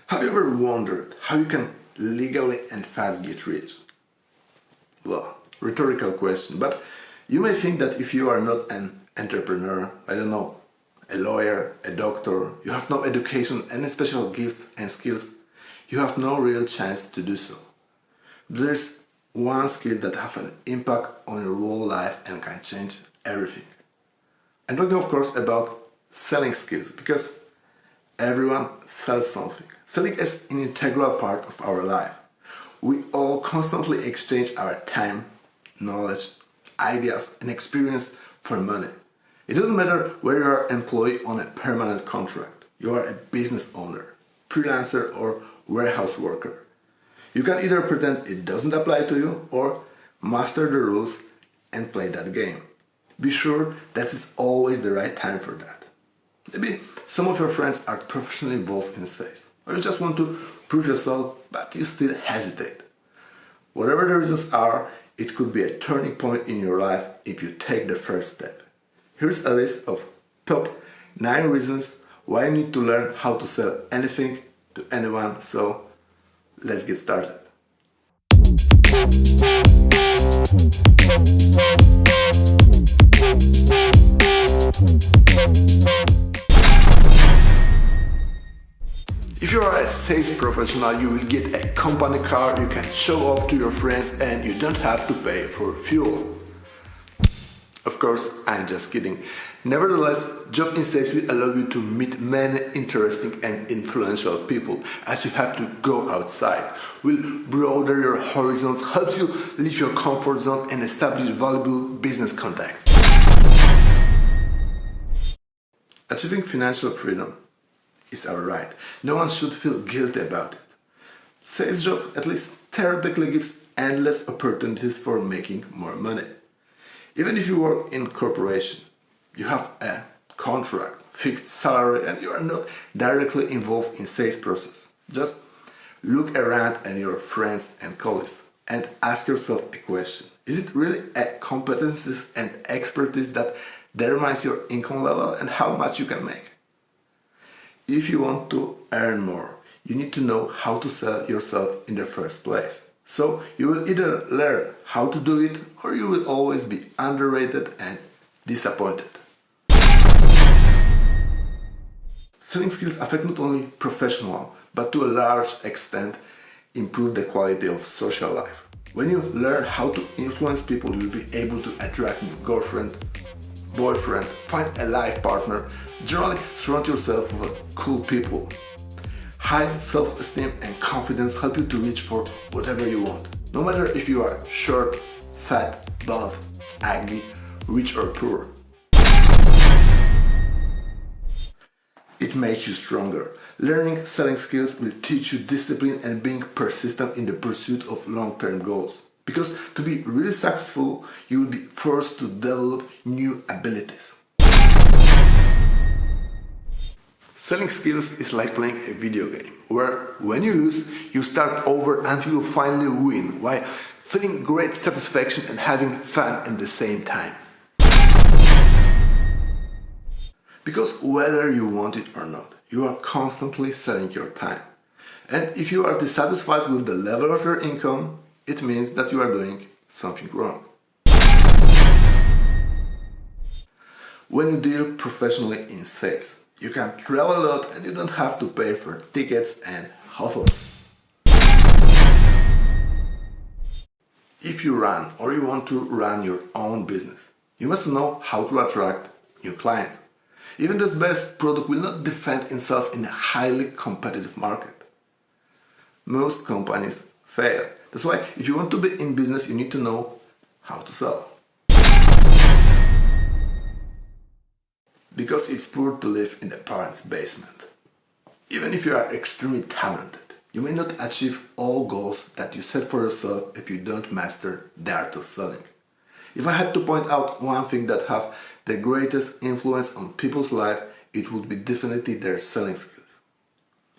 Have you ever wondered how you can legally and fast get rich? Well, rhetorical question, but you may think that if you are not an entrepreneur, I don't know, a lawyer, a doctor, you have no education, any special gifts and skills, you have no real chance to do so. There's one skill that has an impact on your whole life and can change everything. I'm talking, of course, about selling skills, because everyone sells something. Selling is an integral part of our life. We all constantly exchange our time, knowledge, ideas, and experience for money. It doesn't matter whether you are an employee on a permanent contract, you are a business owner, freelancer, or warehouse worker. You can either pretend it doesn't apply to you or master the rules and play that game. Be sure that it's always the right time for that. Maybe some of your friends are professionally involved in sales, or you just want to prove yourself, but you still hesitate. Whatever the reasons are, it could be a turning point in your life if you take the first step. Here's a list of top 9 reasons why you need to learn how to sell anything to anyone, so let's get started. If you are a sales professional, you will get a company car you can show off to your friends and you don't have to pay for fuel. Of course, I'm just kidding. Nevertheless, job in sales will allow you to meet many interesting and influential people, as you have to go outside, will broaden your horizons, helps you leave your comfort zone and establish valuable business contacts. Achieving financial freedom is our right. No one should feel guilty about it. Sales job, at least theoretically, gives endless opportunities for making more money. Even if you work in corporation, you have a contract, fixed salary, and you are not directly involved in sales process. Just look around at your friends and colleagues and ask yourself a question. Is it really a competencies and expertise that determines your income level and how much you can make? If you want to earn more, you need to know how to sell yourself in the first place. So you will either learn how to do it, or you will always be underrated and disappointed. Selling skills affect not only professional, but to a large extent improve the quality of social life. When you learn how to influence people, you will be able to attract new girlfriend, boyfriend, find a life partner, generally surround yourself with cool people. High self-esteem and confidence help you to reach for whatever you want. No matter if you are short, fat, bald, ugly, rich or poor. It makes you stronger. Learning selling skills will teach you discipline and being persistent in the pursuit of long-term goals. Because to be really successful, you will be forced to develop new abilities. Selling skills is like playing a video game, where when you lose, you start over until you finally win, while feeling great satisfaction and having fun at the same time. Because whether you want it or not, you are constantly selling your time. And if you are dissatisfied with the level of your income, it means that you are doing something wrong. When you deal professionally in sales, you can travel a lot and you don't have to pay for tickets and hotels. If you run or you want to run your own business, you must know how to attract new clients. Even the best product will not defend itself in a highly competitive market. Most companies fail. That's why if you want to be in business, you need to know how to sell. Because it's poor to live in the parents' basement. Even if you are extremely talented, you may not achieve all goals that you set for yourself if you don't master the art of selling. If I had to point out one thing that has the greatest influence on people's life, it would be definitely their selling skills.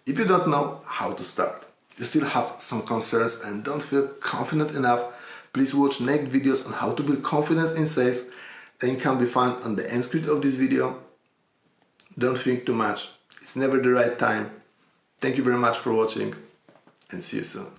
If you don't know how to start, you still have some concerns and don't feel confident enough, please watch next videos on how to build confidence in sales. Link can be found on the end screen of this video. Don't think too much, it's never the right time. Thank you very much for watching and see you soon.